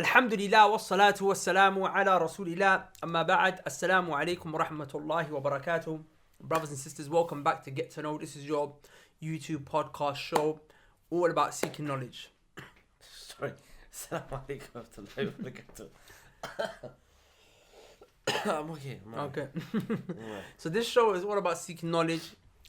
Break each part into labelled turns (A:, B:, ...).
A: Alhamdulillah wassalatu wassalamu ala rasulillah. Amma ba'd. Assalamu alaikum wa rahmatullahi wa barakatuh. Brothers and sisters, welcome back to Get to Know. This is your YouTube podcast show all about seeking knowledge.
B: Sorry. Assalamu alaikum wa rahmatullahi wa barakatuh. I'm okay.
A: Okay. So this show is all about seeking knowledge.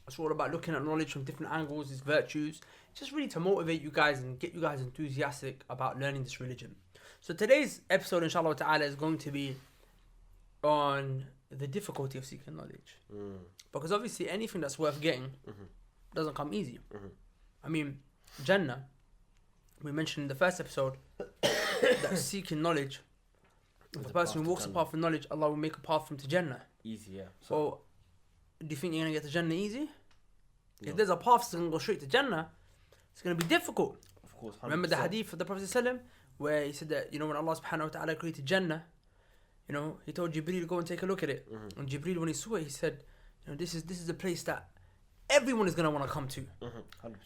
A: It's all about looking at knowledge from different angles, its virtues, just really to motivate you guys and get you guys enthusiastic about learning this religion. So today's episode, inshallah ta'ala, is going to be on the difficulty of seeking knowledge. Because obviously anything that's worth getting doesn't come easy. I mean, Jannah, we mentioned in the first episode that seeking knowledge, if a person who walks a path of knowledge, Allah will make a path from to Jannah.
B: Easy, yeah.
A: So, do you think you're going to get to Jannah easy?
B: No.
A: If there's a path that's going to go straight to Jannah, it's going to be difficult.
B: Of course, 100%.
A: Remember the hadith of the Prophet ﷺ, where he said that, when Allah subhanahu wa ta'ala created Jannah, he told Jibreel to go and take a look at it. And Jibreel, when he saw it, he said, this is a place that everyone is going to want to come to.
B: 100%.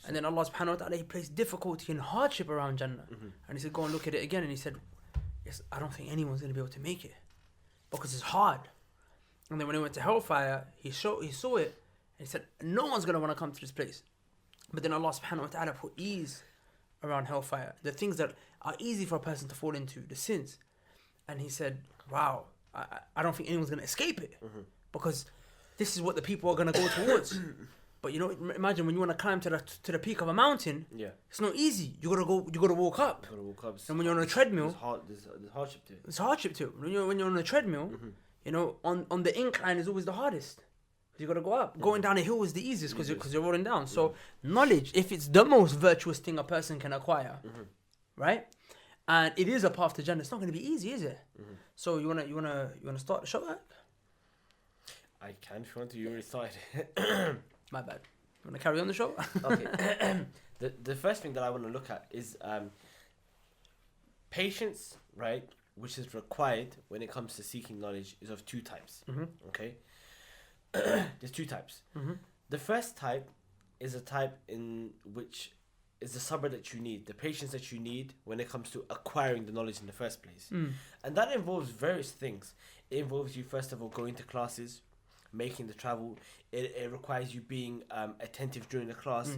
A: And then Allah subhanahu wa ta'ala, he placed difficulty and hardship around Jannah. And he said, go and look at it again. And he said, yes, I don't think anyone's going to be able to make it because it's hard. And then when he went to Hellfire, he saw it. And he said, no one's going to want to come to this place. But then Allah subhanahu wa ta'ala put ease around Hellfire. The things that are easy for a person to fall into, the sins. And he said, wow, I don't think anyone's going to escape it. Because this is what the people are going to go towards. But imagine when you want to climb to the peak of a mountain, it's not easy. You gotta walk up. And when you're on a treadmill,
B: there's hardship to it.
A: There's hardship to it. When you're on a treadmill, on the incline is always the hardest. You gotta go up. Going down a hill is the easiest because you're rolling down. So knowledge, if it's the most virtuous thing a person can acquire, right? And it is a path to Jannah. It's not gonna be easy, is it? So you wanna start the show?
B: I can if you want to. You already started.
A: My bad. You wanna carry on the show?
B: Okay. The first thing that I want to look at is patience, right? Which is required when it comes to seeking knowledge is of two types. Okay. There's two types. The first type is a type in which is the sabr that you need, the patience that you need when it comes to acquiring the knowledge in the first place. And that involves various things. It involves you, first of all, going to classes, making the travel. It requires you being attentive during the class.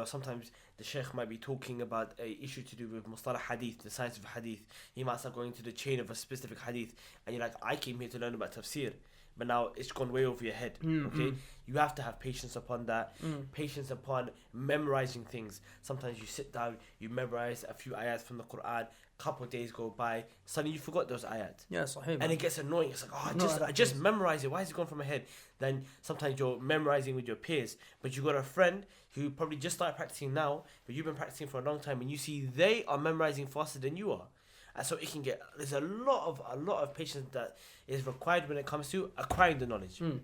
B: Sometimes the sheikh might be talking about a issue to do with mustalah hadith, the science of hadith. He might start going to the chain of a specific hadith, and you're like, I came here to learn about tafsir, but now it's gone way over your head. Okay, you have to have patience upon that. Patience upon memorizing things. Sometimes you sit down, you memorize a few ayats from the Quran. Couple of days go by, suddenly you forgot those ayats.
A: Yeah, sahih.
B: And it gets annoying. It's like, I just memorize it. Why is it going from my head? Then sometimes you're memorizing with your peers, but you got a friend who probably just started practicing now, but you've been practicing for a long time, and you see they are memorizing faster than you are. And so it can get. There's a lot of patience that is required when it comes to acquiring the knowledge. And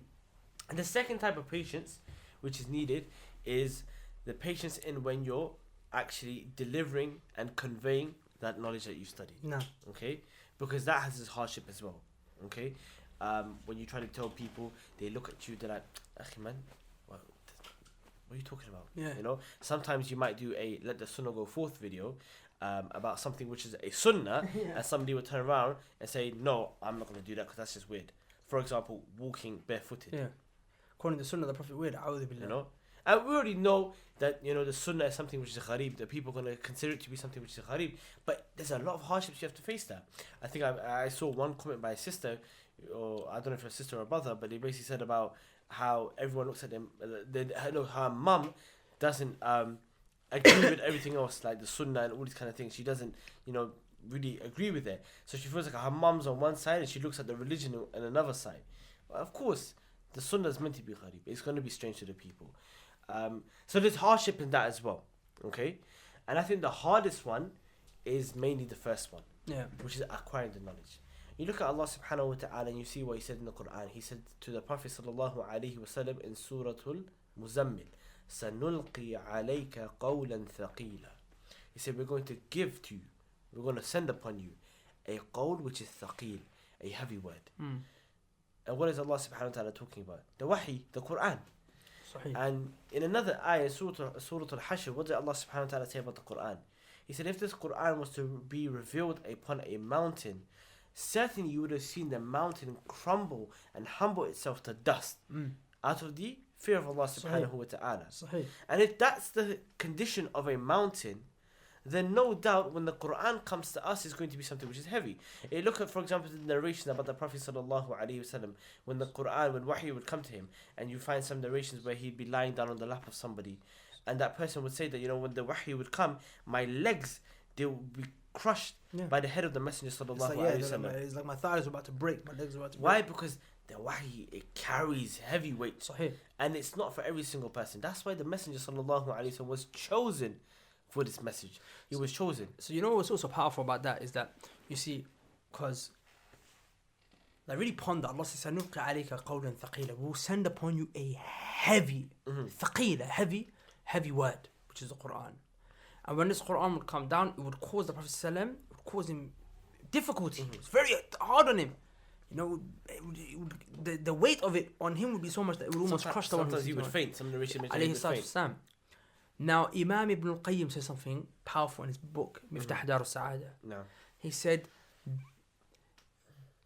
B: the second type of patience, which is needed, is the patience in when you're actually delivering and conveying that knowledge that you studied.
A: No.
B: Okay? Because that has its hardship as well. Okay? When you try to tell people, they look at you, they're like, Akhi man, what are you talking about?
A: Yeah.
B: Sometimes you might do a Let the Sunnah Go Forth video about something which is a Sunnah, and somebody would turn around and say, no, I'm not going to do that because that's just weird. For example, walking barefooted.
A: Yeah. According to the Sunnah of the Prophet, weird.
B: And we already know that, the Sunnah is something which is a gharib, that people are going to consider it to be something which is a gharib. But there's a lot of hardships you have to face that. I think I saw one comment by a sister, or I don't know if it's a sister or a brother, but they basically said about how everyone looks at them, her mum doesn't agree with everything else, like the Sunnah and all these kind of things. She doesn't, really agree with it. So she feels like her mum's on one side and she looks at the religion on another side. Well, of course, the Sunnah is meant to be gharib. It's going to be strange to the people. So there's hardship in that as well, okay? And I think the hardest one is mainly the first one, which is acquiring the knowledge. You look at Allah subhanahu wa ta'ala and you see what He said in the Quran. He said to the Prophet sallallahu alaihi wasallam in Suratul Muzammil, سَنُلْقِي عَلَيْكَ قَوْلًا ثَقِيلًا. He said, we're going to give to you, we're going to send upon you a qawl which is thaqeel, a heavy word. And what is Allah subhanahu wa ta'ala talking about? The wahi, the Quran.
A: Sahih.
B: And in another ayah, Surah Al-Hashr, what did Allah subhanahu wa ta'ala say about the Quran? He said, if this Quran was to be revealed upon a mountain, certainly you would have seen the mountain crumble and humble itself to dust out of the fear of Allah subhanahu wa ta'ala. And if that's the condition of a mountain, then no doubt when the Quran comes to us, it's going to be something which is heavy. Look at, for example, the narration about the Prophet sallallahu alaihi wasallam, when the Quran, when wahy would come to him, and you find some narrations where he'd be lying down on the lap of somebody, and that person would say that, you know, when the wahy would come, my legs, they would be crushed by the head of the Messenger sallallahu alaihi wasallam.
A: It's like my thighs are about to break, my legs are about to break.
B: Why? Because the wahy, it carries heavy weight, and it's not for every single person. That's why the Messenger sallallahu alaihi wasallam was chosen for this message. He was chosen.
A: So you know what's also powerful about that is that, you see, because like really ponder, Allah says, "Sanuqi alayka qawlan thaqila." We will send upon you a heavy, thaqila, heavy word, which is the Quran. And when this Quran would come down, it would cause the Prophet ﷺ, it would cause him difficulty. It's very hard on him. You know, the weight of it on him would be so much that it would almost crush the one.
B: Sometimes he would faint. Some narration mentioned he would faint.
A: Now, Imam Ibn al-Qayyim says something powerful in his book, Miftah Dar al-Sa'ada.
B: No.
A: He said,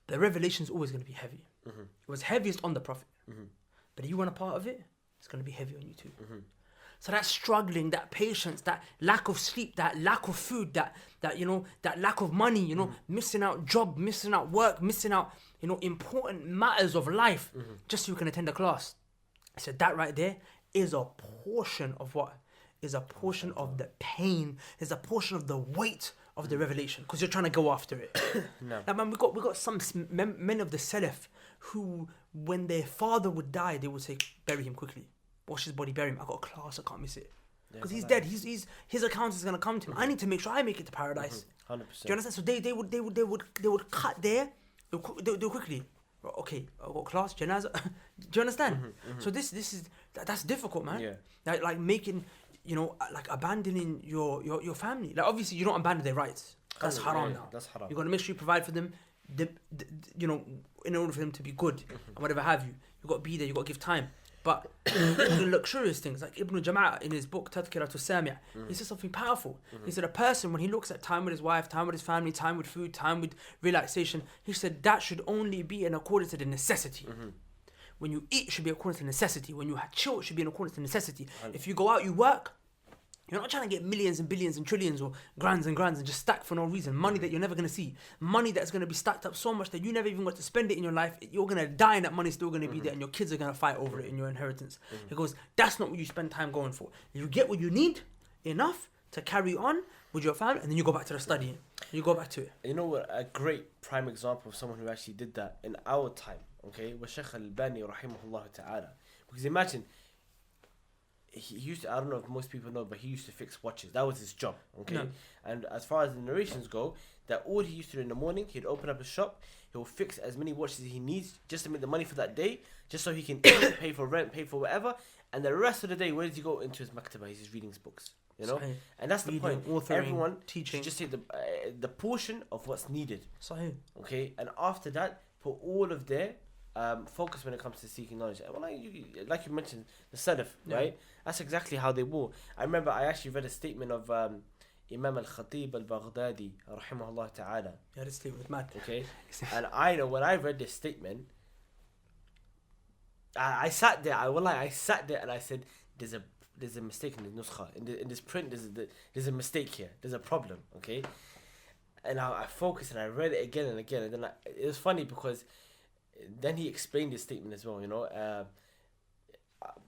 A: the revelation is always going to be heavy. It was heaviest on the Prophet. But if you want a part of it, it's going to be heavy on you too. So that struggling, that patience, that lack of sleep, that lack of food, that you know, that lack of money, you know, missing out job, missing out work, missing out, you know, important matters of life, just so you can attend a class. I said that right there is a portion of what? Is a portion of the pain, is a portion of the weight of the revelation, because you're trying to go after it. Now, man, we got some men of the Salaf who, when their father would die, they would say, bury him quickly, wash his body, bury him. I got a class, I can't miss it, because he's dead. His account is gonna come to him. I need to make sure I make it to paradise.
B: 100%.
A: Do you understand? So they would cut there. They would do quickly. Okay, I got class, janazah. Do you understand? So that's difficult, man.
B: Yeah.
A: Like making, you know, like abandoning your family. Like obviously you don't abandon their rights. That's haram now.
B: That's haram.
A: You're gonna make sure you provide for them, you know, in order for them to be good and whatever have you. You got to be there. You got to give time. But the luxurious things, like Ibn Jama'ah in his book Tadhkiratu Sami', he says something powerful. He said a person, when he looks at time with his wife, time with his family, time with food, time with relaxation, he said that should only be in accordance to the necessity. When you eat, it should be according to necessity. When you chill, it should be in accordance to necessity. If you go out, you work, you're not trying to get millions and billions and trillions or grands and just stack for no reason. Money that you're never going to see. Money that's going to be stacked up so much that you never even got to spend it in your life. You're going to die and that money's still going to be there, and your kids are going to fight over it in your inheritance. He goes, that's not what you spend time going for. You get what you need, enough to carry on with your family, and then you go back to the studying. You go back to it.
B: You know what? A great prime example of someone who actually did that in our time, okay, was Shaykh al-Albani rahimahullah ta'ala. Because imagine, he used to, I don't know if most people know, but he used to fix watches. That was his job, okay? No. And as far as the narrations go, that all he used to do in the morning, he'd open up a shop, he'll fix as many watches as he needs just to make the money for that day, just so he can pay for rent, pay for whatever. And the rest of the day, where does he go? Into his maktaba, he's reading his books, you know? Sahih. And that's the point.
A: Authoring,
B: everyone
A: teaching,
B: just take the portion of what's needed.
A: Sahih.
B: Okay? And after that, put all of their focus when it comes to seeking knowledge. Well, like you mentioned, the Salaf, right? That's exactly how they were. I remember I actually read a statement of Imam al-Khatib al-Baghdadi, rahimahullah ta'ala.
A: Yeah, this statement was mad.
B: Okay? And I know when I read this statement, I sat there and I said, there's a mistake in the nuskha. In this print, there's a mistake here. There's a problem, okay? And I focused and I read it again and again. And then it was funny because then he explained his statement as well, you know.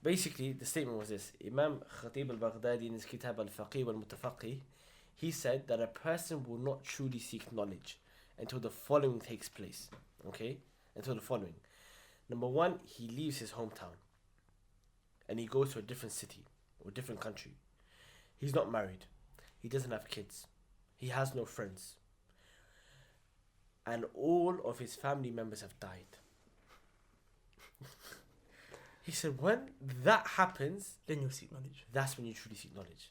B: Basically, the statement was this. Imam Khatib al-Baghdadi in his Kitab al-Faqih wal-Mutafaqih, he said that a person will not truly seek knowledge until the following takes place, okay? Until the following. Number one, he leaves his hometown and he goes to a different city or a different country. He's not married. He doesn't have kids. He has no friends. And all of his family members have died. He said, when that happens,
A: then you'll seek knowledge.
B: That's when you truly seek knowledge.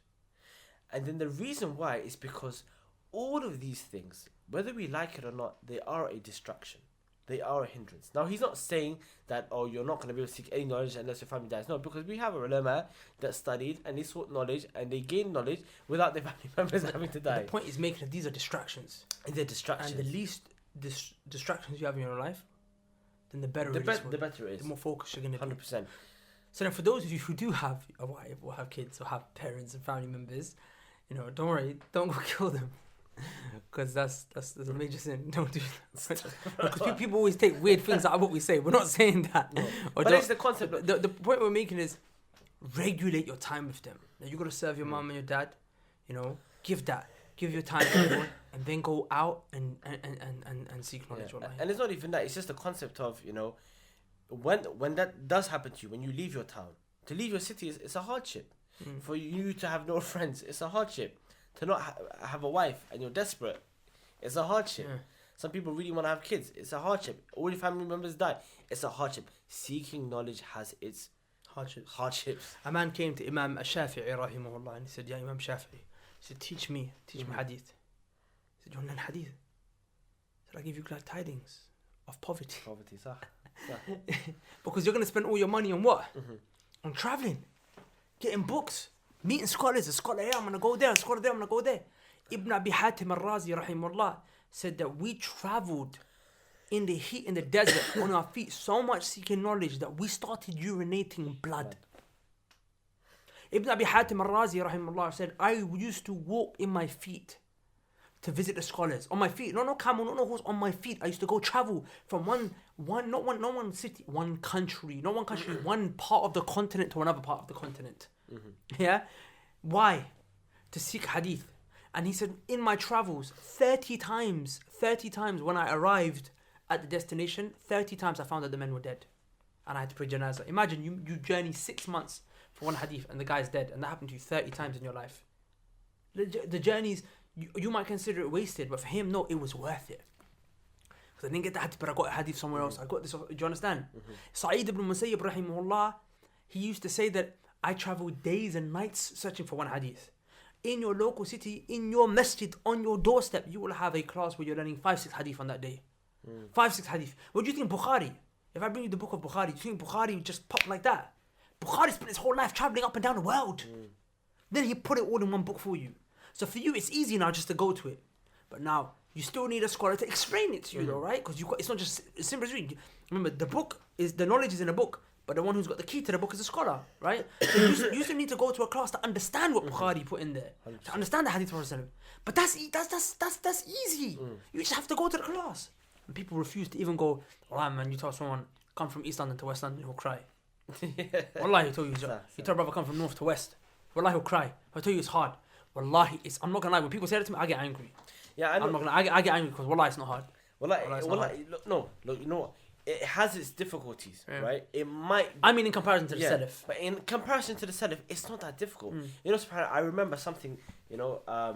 B: And then the reason why is because all of these things, whether we like it or not, they are a distraction. they are a hindrance. Now, he's not saying that, oh, you're not going to be able to seek any knowledge unless your family dies. No, because we have a ulama that studied and they sought knowledge and they gained knowledge without their family members having to die.
A: The point is making that these are distractions.
B: And they're distractions.
A: And the least distractions you have in your life, then the better
B: the
A: it is.
B: the better it is.
A: The more focused you're going to be.
B: 100%.
A: So then for those of you who do have a wife or have kids or have parents and family members, don't worry, don't go kill them. Because that's a major sin. Don't do that. Because people always take weird things out of what we say. We're not saying that.
B: No. But it's the concept.
A: The point we're making is regulate your time with them. Now you got to serve your mom and your dad. Give your time to everyone, and then go out and seek knowledge.
B: Yeah. And it's not even that. It's just the concept of when that does happen to you, when you leave your town, to leave your city it's a hardship. For you to have no friends, it's a hardship. To not have a wife and you're desperate, it's a hardship. Yeah. Some people really want to have kids, it's a hardship. All your family members die, it's a hardship. Seeking knowledge has its hardships.
A: A man came to Imam Shafi'i rahimahullah and he said, "Ya Imam Shafi'i," he said, teach me hadith. He said, "You want to learn hadith?" He said, "I give you glad tidings of poverty."
B: Sah.
A: Because you're going to spend all your money on what? On travelling, getting books, meeting scholars. A scholar here, I'm going to go there. A scholar there, I'm going to go there. Ibn Abi Hatim al-Razi rahimahullah said that we travelled in the heat in the desert on our feet so much seeking knowledge that we started urinating blood. Ibn Abi Hatim al-Razi rahimahullah said, I used to walk in my feet to visit the scholars. On my feet. No camel, no horse, on my feet. I used to go travel from not one city, one country, one part of the continent to another part of the continent. Yeah? Why? To seek hadith. And he said, in my travels, 30 times when I arrived at the destination, 30 times I found that the men were dead. And I had to pray janazah. Imagine you journey 6 months for one hadith and the guy's dead. And that happened to you 30 times in your life. The journeys, you might consider it wasted, but for him, no, it was worth it. Because I didn't get the hadith, but I got a hadith somewhere else. I got this. Do you understand? Sa'id ibn Musayyib rahimahullah, he used to say that I traveled days and nights searching for one hadith. In your local city, in your masjid, on your doorstep, you will have a class where you're learning 5-6 hadith on that day. 5-6 hadith. What do you think Bukhari? If I bring you the book of Bukhari, do you think Bukhari would just pop like that? Bukhari spent his whole life traveling up and down the world. Then he put it all in one book for you. So for you, it's easy now just to go to it. But now, you still need a scholar to explain it to you though, right? Because it's not just as simple as reading. Remember, the knowledge is in a book. But the one who's got the key to the book is a scholar, right? So you still need to go to a class to understand what Bukhari put in there, 100%. To understand the hadith of Rasulullah. But that's easy. You just have to go to the class. And people refuse to even go. Wallah, man, you tell someone come from East London to West London, he'll cry. Wallahi, he told you. You tell a brother come from North to West. Wallahi, he'll cry. I tell you, it's hard. Wallahi, I'm not gonna lie. When people say that to me, I get angry.
B: Yeah, I know.
A: I get angry because wallahi, it's not hard.
B: Wallahi, look, you know what? It has its difficulties, right? It might...
A: I mean, in comparison to the Salaf.
B: But in comparison to the Salaf, it's not that difficult. You know, subhanAllah, I remember something, I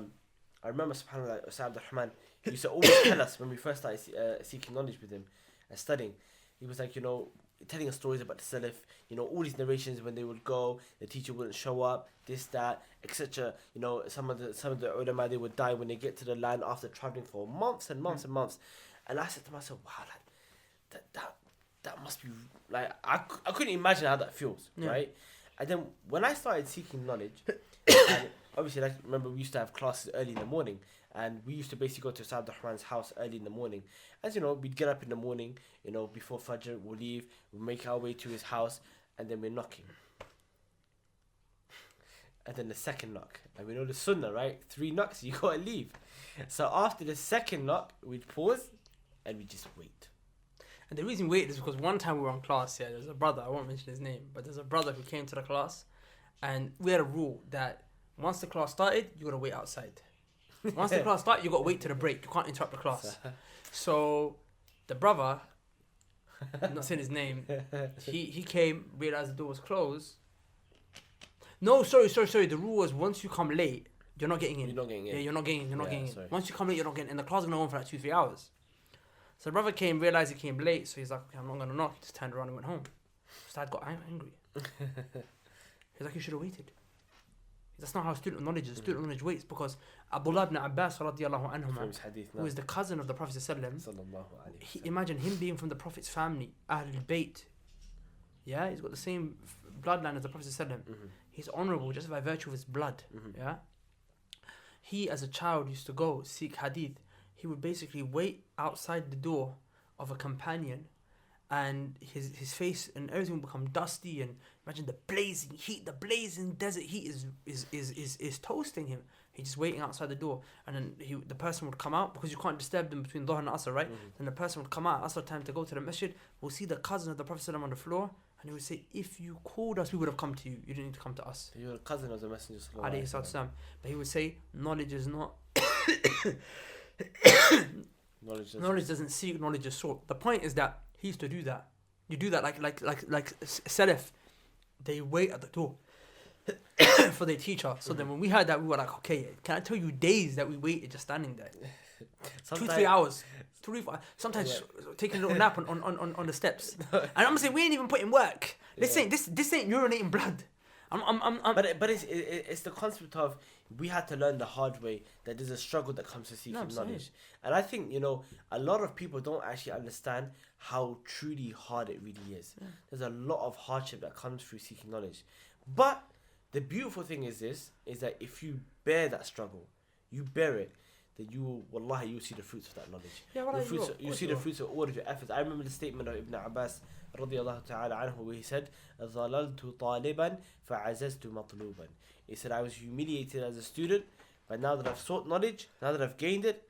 B: remember, subhanAllah, Ustad Abdul Rahman, he used to always tell us when we first started seeking knowledge with him and studying. He was like, telling us stories about the Salaf, all these narrations when they would go, the teacher wouldn't show up, this, that, etc. Some of the ulama, they would die when they get to the land after traveling for months and months and months. And I said to myself, wow, like, that must be like I couldn't imagine how that feels, right? And then when I started seeking knowledge, and obviously, like, remember we used to have classes early in the morning, and we used to basically go to Saad Rahman's house early in the morning. As you know, we'd get up in the morning, before Fajr, we'll leave, we'll make our way to his house, and then we're knocking. And then the second knock, and we know the sunnah, right? 3 knocks, you gotta leave. So after the second knock, we'd pause, and we just wait.
A: And the reason we wait is because one time we were on class, there's a brother, I won't mention his name, but there's a brother who came to the class, and we had a rule that once the class started, you gotta wait outside. Once the class started, you gotta wait to the break. You can't interrupt the class. So the brother, I'm not saying his name, he came, realized the door was closed. No, sorry. The rule was once you come late, you're not getting in.
B: You're not getting in.
A: Yeah, you're not getting in.
B: Sorry.
A: Once you come late, you're not getting in. And the class is gonna go on for like 2-3 hours. So the brother came, realized he came late, so he's like, okay, I'm not going to knock. He just turned around and went home. So Dad got angry. He's like, you should have waited. That's not how student knowledge is. Student knowledge waits because Abdullah ibn Abbas radiallahu anhuma,
B: Famous hadith now.
A: who is the cousin of the Prophet sallallahu
B: Sallallahu alayhi wa sallam.
A: imagine him being from the Prophet's family, Ahlul Bayt. Yeah, he's got the same bloodline as the Prophet sallallahu. He's honorable just by virtue of his blood. Yeah. He, as a child, used to go seek hadith. He would basically wait outside the door of a companion, and his face and everything would become dusty. And imagine the blazing heat, the blazing desert heat is toasting him. He's just waiting outside the door, and then the person would come out because you can't disturb them between Dhuhr and Asr, right? Then the person would come out Asr time to go to the masjid. We'll see the cousin of the Prophet ﷺ on the floor, and he would say, "If you called us, we would have come to you. You didn't need to come to us."
B: You're a cousin of the Messenger.
A: Alayhi salatu. But he would say, knowledge is not. Knowledge doesn't seek, knowledge is sought. The point is that he used to do that. You do that like Salaf. They wait at the door for their teacher. So then when we heard that, we were like, okay, can I tell you days that we waited just standing there? 2-3 hours. 3-4, sometimes taking a little nap on the steps. And I'm saying we ain't even putting work. This ain't urinating blood.
B: But it's the concept of we had to learn the hard way that there's a struggle that comes to seeking knowledge. And I think, a lot of people don't actually understand how truly hard it really is. Yeah. There's a lot of hardship that comes through seeking knowledge. But the beautiful thing is that if you bear that struggle, you bear it, then you'll see the fruits of that knowledge.
A: Yeah,
B: you see the fruits of all of your efforts. I remember the statement of Ibn Abbas radiyallahu ta'ala anhu, where he said, ظَلَلْتُ طَالِبًا فَعَزَزْتُ مَطْلُوبًا. He said, I was humiliated as a student, but now that I've sought knowledge, now that I've gained it,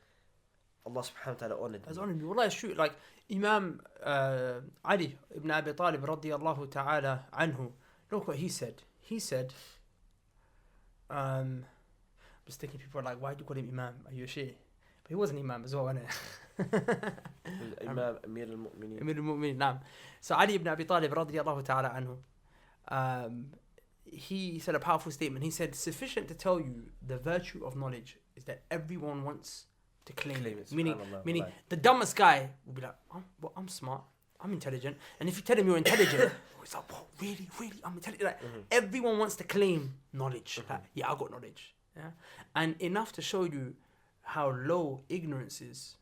B: Allah subhanahu wa ta'ala honored me.
A: Has honored me. Wallah, it's true. Like Imam Ali ibn Abi Talib radiyallahu ta'ala anhu, look what he said. He said, just thinking people are like, why do you call him Imam? Are you a Shia? But he was an Imam as well, wasn't it?
B: Imam Amir al-Mu'mineen.
A: Amir al-Mu'mineen, naam. So Ali ibn Abi Talib radiyallahu ta'ala anhu, he said a powerful statement. He said, sufficient to tell you the virtue of knowledge is that everyone wants to claim it. Meaning the dumbest guy will be like, I'm smart, I'm intelligent. And if you tell him you're intelligent, he's like, whoa, really, I'm intelligent. Like, everyone wants to claim knowledge. Like, yeah, I got knowledge. Yeah, and enough to show you how low ignorance is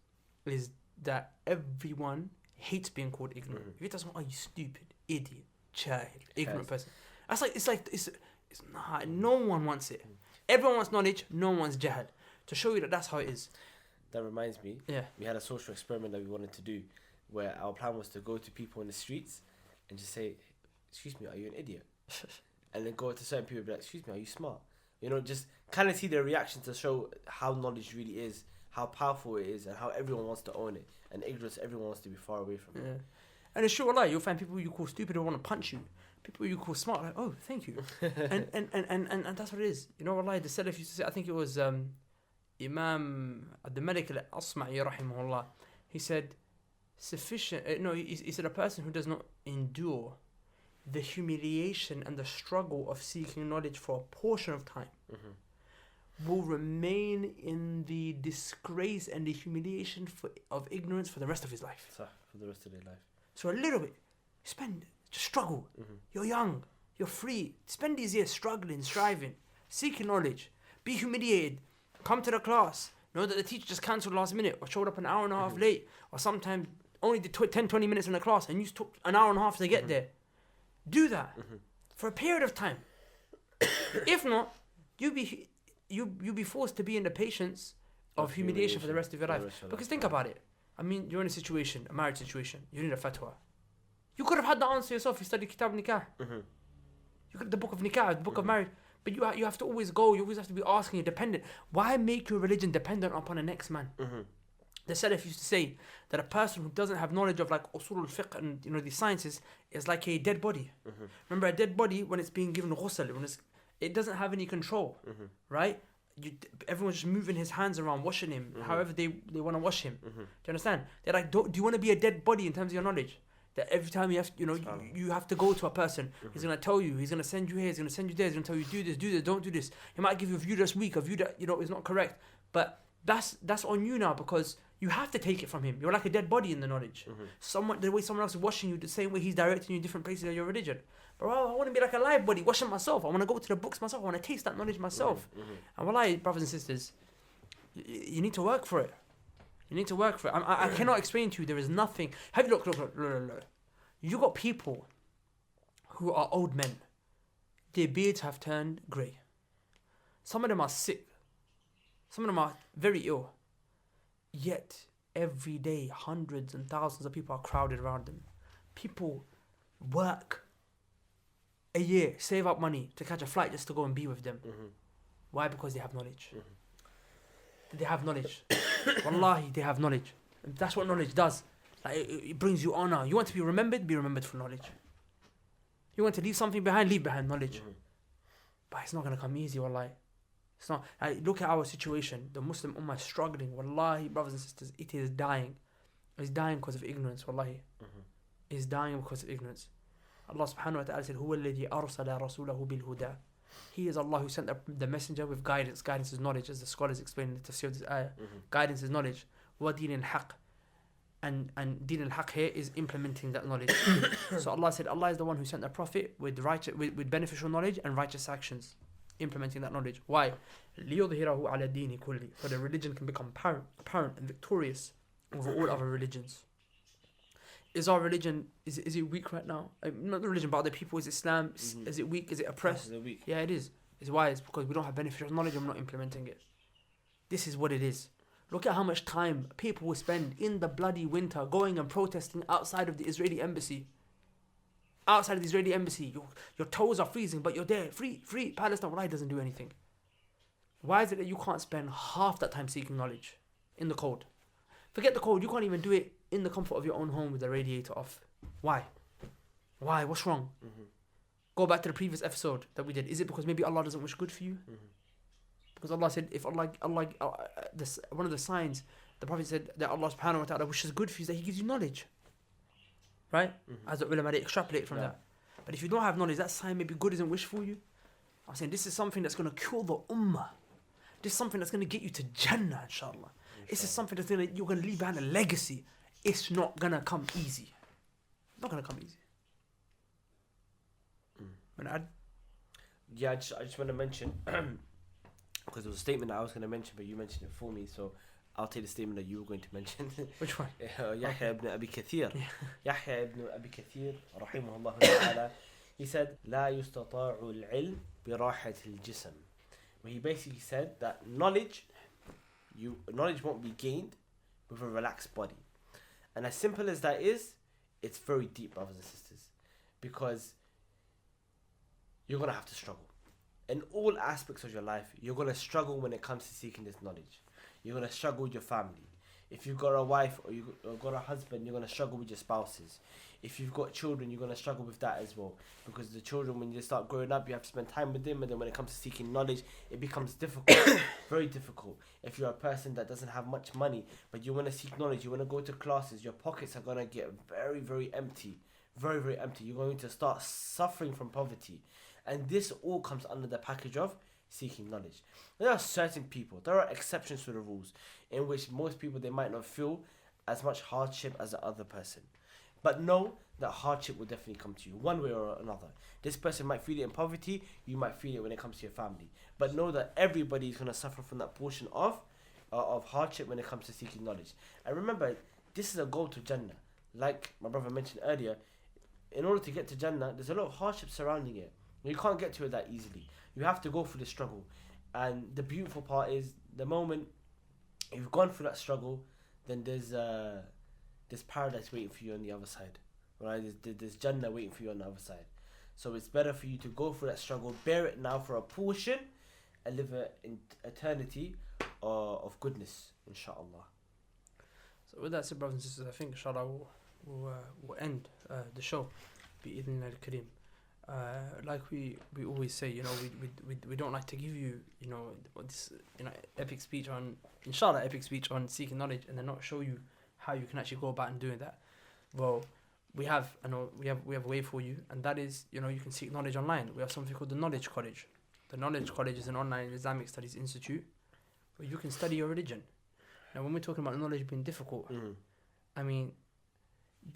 A: that everyone hates being called ignorant. If it doesn't, you stupid, idiot, child, ignorant person. It's no one wants it. Everyone wants knowledge, no one wants jahal. To show you that that's how it is.
B: That reminds me, we had a social experiment that we wanted to do, where our plan was to go to people in the streets and just say, excuse me, are you an idiot? And then go to certain people and be like, excuse me, are you smart? Just kind of see their reaction to show how knowledge really is, how powerful it is, and how everyone wants to own it. And ignorance, everyone wants to be far away from it.
A: And it's true, you'll find people you call stupid who want to punch you. People you call smart, like, oh, thank you. and that's what it is. The Salaf used to say, I think it was Imam Abd-al-Malik al-Asma'i rahimahullah. He said, he said a person who does not endure the humiliation and the struggle of seeking knowledge for a portion of time will remain in the disgrace and the humiliation of ignorance for the rest of his life.
B: For the rest of their life.
A: So a little bit, just struggle. You're young, you're free. Spend these years struggling, striving, seeking knowledge. Be humiliated. Come to the class. Know that the teacher just cancelled last minute or showed up an hour and a half late, or sometimes only did 10-20 minutes in the class and you took an hour and a half to get there. Do that for a period of time. If not, you'll be forced to be in the patience of humiliation for the rest of your life. Because think about it. I mean, you're in a marriage situation. You need a fatwa. You could have had the answer yourself. You studied Kitab Nikah. You got the book of Nikah, the book of marriage. But you have to always go. You always have to be asking. You're dependent. Why make your religion dependent upon the next man? The Salaf used to say that a person who doesn't have knowledge of like usul al-fiqh and these sciences is like a dead body. Remember, a dead body, when it's being given ghusl, it doesn't have any control, right? Everyone's just moving his hands around, washing him however they want to wash him. Do you understand? They're like, do you want to be a dead body in terms of your knowledge? That every time you have, you have to go to a person. He's gonna tell you. He's gonna send you here. He's gonna send you there. He's gonna tell you do this, don't do this. He might give you a view that's weak, a view that is not correct. But that's on you now, because You have to take it from him. You're like a dead body in the knowledge. The way someone else is washing you, the same way he's directing you different places of your religion. Bro, I want to be like a live body, washing myself. I want to go to the books myself. I want to taste that knowledge myself. And wallahi, brothers and sisters, you need to work for it. You need to work for it. I cannot explain to you. There is nothing. Have you look. You got people who are old men. Their beards have turned grey. Some of them are sick. Some of them are very ill. Yet, every day, hundreds and thousands of people are crowded around them. People work a year, save up money to catch a flight just to go and be with them. Why? Because they have knowledge. They have knowledge. Wallahi, they have knowledge. And that's what knowledge does. Like, it brings you honor. You want to be remembered for knowledge. You want to leave something behind, leave behind knowledge. But it's not going to come easy, wallahi. It's not. Look at our situation. The Muslim Ummah is struggling. Wallahi, brothers and sisters, it is dying. It's dying because of ignorance, wallahi. It's dying because of ignorance. Allah subhanahu wa ta'ala said, هُوَ الَّذِي أَرْسَلَ رَسُولَهُ بِالْهُدَى. He is Allah who sent the messenger with guidance. Guidance is knowledge, as the scholars explain in the tafsir of this ayah. Guidance is knowledge. وَدِينِ الْحَقِّ. And Deen al-Haq here is implementing that knowledge. So Allah said, Allah is the one who sent the Prophet with beneficial knowledge and righteous actions. Implementing that knowledge. Why? لِيُظْهِرَهُ عَلَى الدِّينِ كُلِّ. So the religion can become apparent and victorious over all other religions. Is our religion, is it weak right now? Not the religion, but other people. Is Islam, is it weak? Is it oppressed?
B: Is it weak?
A: Yeah, it is. It's why? It's because we don't have beneficial knowledge and we're not implementing it. This is what it is. Look at how much time people will spend in the bloody winter going and protesting outside of the Israeli embassy. Outside of the Israeli embassy. Your toes are freezing, but you're there. Free. Palestine, wallahi, doesn't do anything. Why is it that you can't spend half that time seeking knowledge in the cold? Forget the cold. You can't even do it in the comfort of your own home with the radiator off. Why? What's wrong? Go back to the previous episode that we did. Is it because maybe Allah doesn't wish good for you? Because Allah said, if Allah one of the signs, the Prophet said that Allah subhanahu wa ta'ala wishes good for you is that He gives you knowledge. Right? As the ulama, they extrapolate from that. But if you don't have knowledge, that sign maybe good isn't wished for you. I'm saying this is something that's going to kill the ummah. This is something that's going to get you to Jannah, inshallah. This is something that's you're going to leave behind a legacy. It's not going to come easy. Not going to come easy.
B: Yeah, I just want to mention, because there was a statement that I was going to mention, but you mentioned it for me, so I'll take the statement that you were going to mention.
A: Which one?
B: Yahya ibn Abi Kathir. Yahya ibn Abi Kathir, rahimahullah ta'ala, he said, لا يستطاع العلم براحة الجسم. Where he basically said that knowledge won't be gained with a relaxed body. And as simple as that is, it's very deep, brothers and sisters. Because you're going to have to struggle. In all aspects of your life, you're going to struggle when it comes to seeking this knowledge. You're going to struggle with your family. If you've got a wife or you've got a husband, you're going to struggle with your spouses. If you've got children, you're going to struggle with that as well. Because the children, when you start growing up, you have to spend time with them. And then when it comes to seeking knowledge, it becomes difficult. Very difficult. If you're a person that doesn't have much money, but you want to seek knowledge, you want to go to classes, your pockets are going to get very, very empty. Very, very empty. You're going to start suffering from poverty. And this all comes under the package of seeking knowledge. There are certain people, there are exceptions to the rules, in which most people, they might not feel as much hardship as the other person. But know that hardship will definitely come to you, one way or another. This person might feel it in poverty, you might feel it when it comes to your family. But know that everybody is going to suffer from that portion of hardship when it comes to seeking knowledge. And remember, this is a goal to Jannah. Like my brother mentioned earlier, in order to get to Jannah, there's a lot of hardship surrounding it. You can't get to it that easily. You have to go through the struggle. And the beautiful part is, the moment you've gone through that struggle, then there's paradise waiting for you on the other side. Right? There's Jannah waiting for you on the other side. So it's better for you to go through that struggle, bear it now for a portion, and live an eternity of goodness, inshallah.
A: So with that said, brothers and sisters, I think inshallah we'll end the show. Bi-idhnillah al-kareem. Like we always say, we don't like to give you, this epic speech on, inshallah, epic speech on seeking knowledge, and then not show you how you can actually go about and doing that. Well, we have a way for you, and that is, you can seek knowledge online. We have something called the Knowledge College. The Knowledge College is an online Islamic studies institute where you can study your religion. Now, when we're talking about knowledge being difficult, I mean,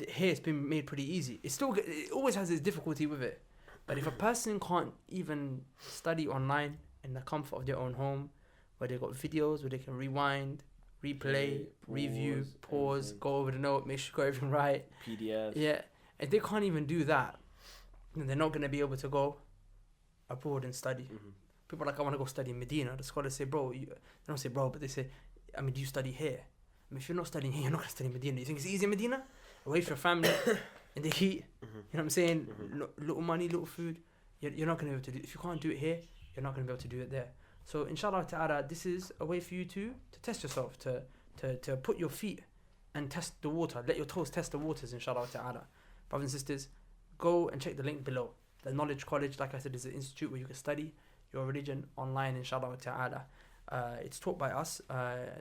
A: here it's been made pretty easy. It always has its difficulty with it. But if a person can't even study online in the comfort of their own home, where they've got videos where they can rewind, replay, review, pause,
B: everything.
A: go over the note, make sure you got everything right.
B: PDF.
A: Yeah, if they can't even do that, then they're not going to be able to go abroad and study. People are like, I want to go study in Medina. The scholars say, bro, they don't say bro, but they say, I mean, do you study here? I mean, if you're not studying here, you're not going to study in Medina. You think it's easy in Medina? Away from your family, in the heat, you know what I'm saying? Little money, little food. You're not going to be able to do it. If you can't do it here, you're not going to be able to do it there. So, inshallah ta'ala, this is a way for you to test yourself, to put your feet and test the water. Let your toes test the waters, inshallah ta'ala. Brothers and sisters, go and check the link below. The Knowledge College, like I said, is an institute where you can study your religion online, inshallah ta'ala. It's taught by us.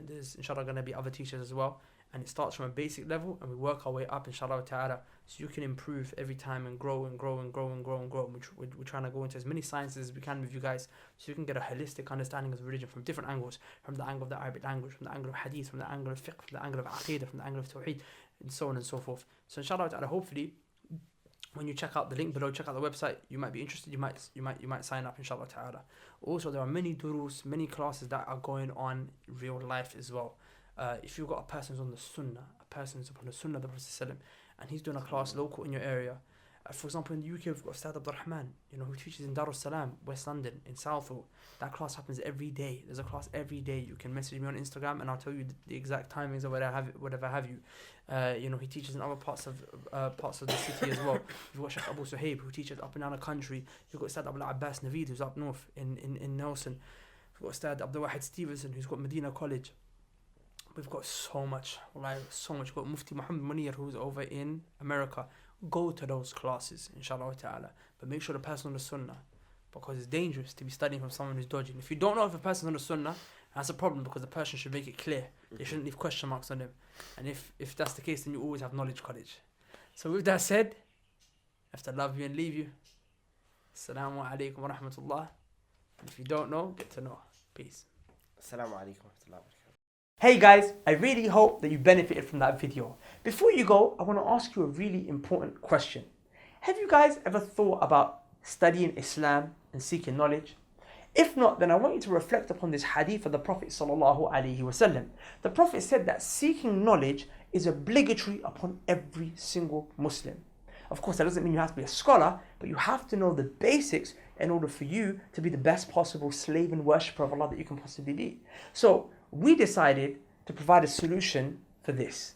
A: There's inshallah going to be other teachers as well. And it starts from a basic level and we work our way up, inshallah ta'ala, so you can improve every time and grow and grow and grow and grow and grow. We're trying to go into as many sciences as we can with you guys, so you can get a holistic understanding of religion from different angles, from the angle of the Arabic language, from the angle of Hadith, from the angle of fiqh, from the angle of Aqidah, from the angle of Tawheed, and so on and so forth. So inshallah ta'ala, hopefully, when you check out the link below, check out the website, you might be interested, you might sign up, inshallah ta'ala. Also, there are many durus, many classes that are going on in real life as well. If you've got a person who's on the sunnah, a person who's upon the sunnah of the Prophet ﷺ, and he's doing a class local in your area. For example, in the UK, we've got Ustad Abdul Rahman, who teaches in Darus Salam, West London, in Southall. That class happens every day. There's a class every day. You can message me on Instagram and I'll tell you the exact timings or whatever have you. He teaches in other parts of the city as well. You've got Sheikh Abu Suhaib, who teaches up and down the country. You've got Ustad Abdul Abbas Naveed, who's up north in Nelson. We've got Ustad Abdul Wahid Stevenson, who's got Medina College. We've got so much. We've got Mufti Muhammad Munir, who's over in America. Go to those classes, inshallah ta'ala. But make sure the person on the sunnah, because it's dangerous to be studying from someone who's dodgy. And if you don't know if a person's on the sunnah, that's a problem, because the person should make it clear. They shouldn't leave question marks on them. And if that's the case, then you always have Knowledge College. So with that said, I have to love you and leave you. Assalamu alaikum wa rahmatullah. And if you don't know, get to know. Peace.
B: Assalamu alaikum wa rahmatullahi wa barakatuh.
A: Hey guys, I really hope that you benefited from that video. Before you go, I want to ask you a really important question. Have you guys ever thought about studying Islam and seeking knowledge? If not, then I want you to reflect upon this hadith of the Prophet ﷺ. The Prophet said that seeking knowledge is obligatory upon every single Muslim. Of course, that doesn't mean you have to be a scholar, but you have to know the basics in order for you to be the best possible slave and worshipper of Allah that you can possibly be. So, we decided to provide a solution for this.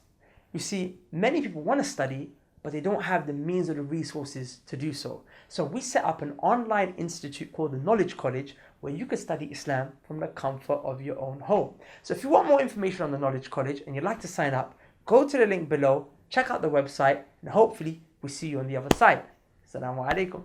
A: You see, many people want to study, but they don't have the means or the resources to do so. So we set up an online institute called the Knowledge College, where you can study Islam from the comfort of your own home. So if you want more information on the Knowledge College and you'd like to sign up, go to the link below, check out the website, and hopefully we'll see you on the other side. Assalamu alaikum.